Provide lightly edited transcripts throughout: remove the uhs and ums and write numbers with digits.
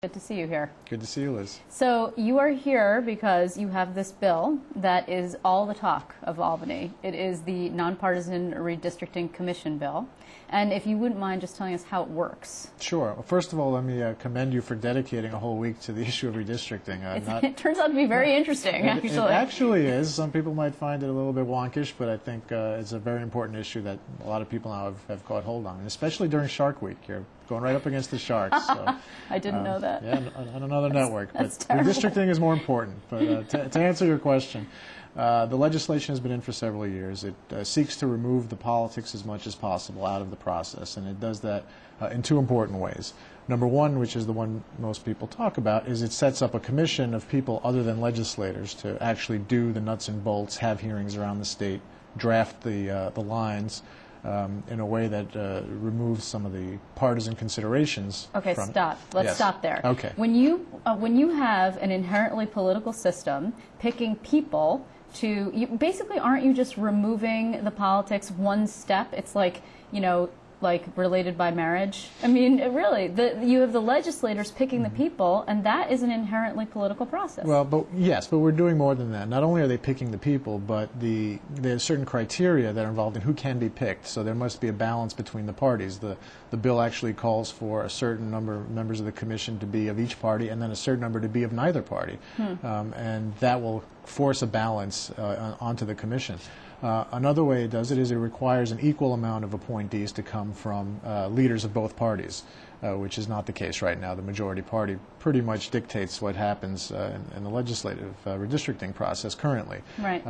Good to see you here. Good to see you, Liz. So you are here because you have this bill that is all the talk of Albany. It is the Nonpartisan Redistricting Commission bill. And if you wouldn't mind just telling us how it works. Sure. Well, first of all, let me commend you for dedicating a whole week to the issue of redistricting. It turns out to be very interesting, actually. It actually is. Some people might find it a little bit wonkish, but I think it's a very important issue that a lot of people now have caught hold on, and especially during Shark Week. You're going right up against the Sharks. So, I didn't know that. Yeah, on another network. That's but terrible. Redistricting is more important. But to answer your question, the legislation has been in for several years. It seeks to remove the politics as much as possible out of the process, and it does that in two important ways. Number one, which is the one most people talk about, is it sets up a commission of people other than legislators to actually do the nuts and bolts, have hearings around the state, draft the lines in a way that removes some of the partisan considerations. Okay, stop. Let's stop there. Okay. When you have an inherently political system picking people basically, aren't you just removing the politics one step? It's like, like related by marriage. I mean, really, you have the legislators picking the people, and that is an inherently political process. Well, but we're doing more than that. Not only are they picking the people, but there's certain criteria that are involved in who can be picked. So there must be a balance between the parties. The bill actually calls for a certain number of members of the commission to be of each party, and then a certain number to be of neither party, and that will force a balance onto the commission. Another way it does it is it requires an equal amount of appointees to come from leaders of both parties, which is not the case right now. The majority party pretty much dictates what happens in the legislative redistricting process currently. Right.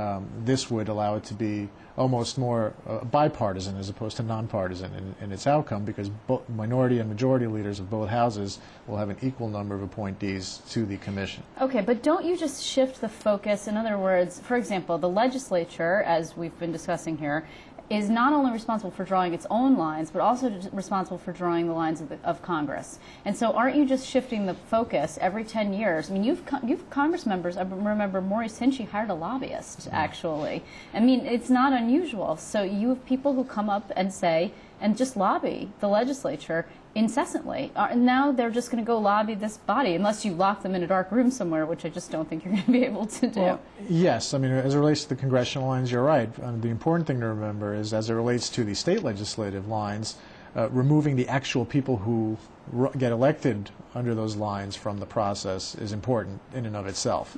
This would allow it to be almost more bipartisan as opposed to nonpartisan in its outcome, because both minority and majority leaders of both houses will have an equal number of appointees to the commission. Okay, but don't you just shift the focus? In other words, for example, the legislature, as we've been discussing here, is not only responsible for drawing its own lines, but also responsible for drawing the lines of Congress. And so aren't you just shifting the focus every 10 years? I mean, you've Congress members, I remember Maurice Hinchey hired a lobbyist, actually. I mean, it's not unusual. So you have people who come up and say, and just lobby the legislature incessantly. Now they're just going to go lobby this body, unless you lock them in a dark room somewhere, which I just don't think you're going to be able to do. Well, yes. I mean, as it relates to the congressional lines, you're right. The important thing to remember is, as it relates to the state legislative lines, removing the actual people who get elected under those lines from the process is important in and of itself.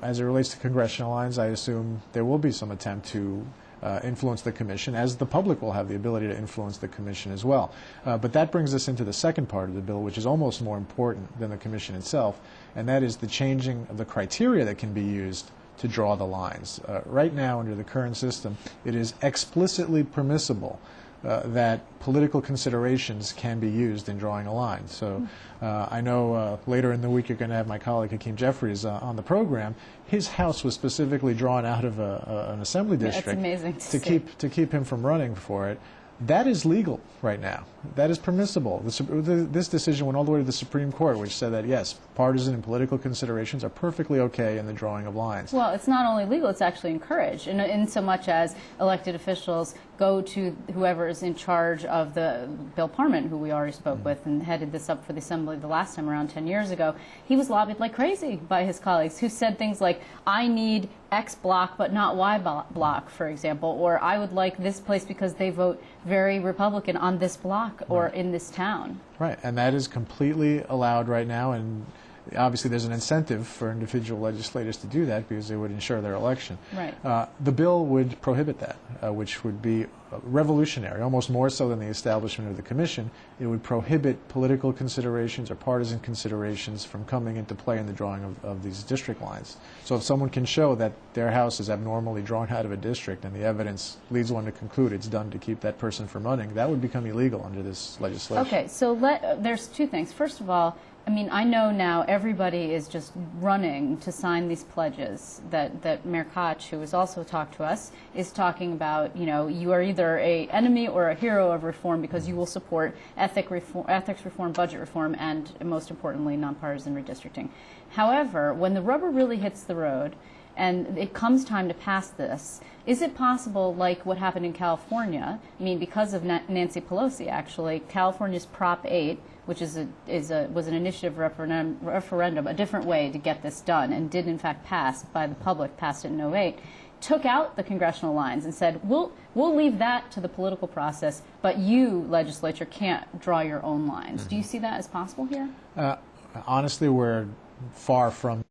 As it relates to congressional lines, I assume there will be some attempt to influence the commission, as the public will have the ability to influence the commission as well. But that brings us into the second part of the bill, which is almost more important than the commission itself, and that is the changing of the criteria that can be used to draw the lines. Right now, under the current system, it is explicitly permissible that political considerations can be used in drawing a line. So I know later in the week you're going to have my colleague Hakeem Jeffries on the program. His house was specifically drawn out of an assembly district. It's amazing to keep him from running for it. That is legal right now. That is permissible. This decision went all the way to the Supreme Court, which said that, yes, partisan and political considerations are perfectly okay in the drawing of lines. Well, it's not only legal, it's actually encouraged, in so much as elected officials go to whoever is in charge of Bill Parment, who we already spoke with and headed this up for the Assembly the last time around 10 years ago. He was lobbied like crazy by his colleagues, who said things like, I need X block but not Y block, for example, or I would like this place because they vote very Republican on this block or in this town. Right, and that is completely allowed right now, and obviously there's an incentive for individual legislators to do that because they would ensure their election. Right. The bill would prohibit that, which would be revolutionary, almost more so than the establishment of the commission. It would prohibit political considerations or partisan considerations from coming into play in the drawing of these district lines. So if someone can show that their house is abnormally drawn out of a district and the evidence leads one to conclude it's done to keep that person from running, that would become illegal under this legislation. Okay, so there's two things. First of all, I mean, I know now everybody is just running to sign these pledges that Mayor Koch, who has also talked to us, is talking about. You are either an enemy or a hero of reform because you will support ethics reform, budget reform, and most importantly, nonpartisan redistricting. However, when the rubber really hits the road, and it comes time to pass this, is it possible, like what happened in California, I mean, because of Nancy Pelosi, actually, California's Prop 8 which was an initiative referendum, a different way to get this done, and did in fact pass by the public, passed it in '08, took out the congressional lines and said, we'll leave that to the political process, but you, legislature, can't draw your own lines. Do you see that as possible here? Honestly, we're far from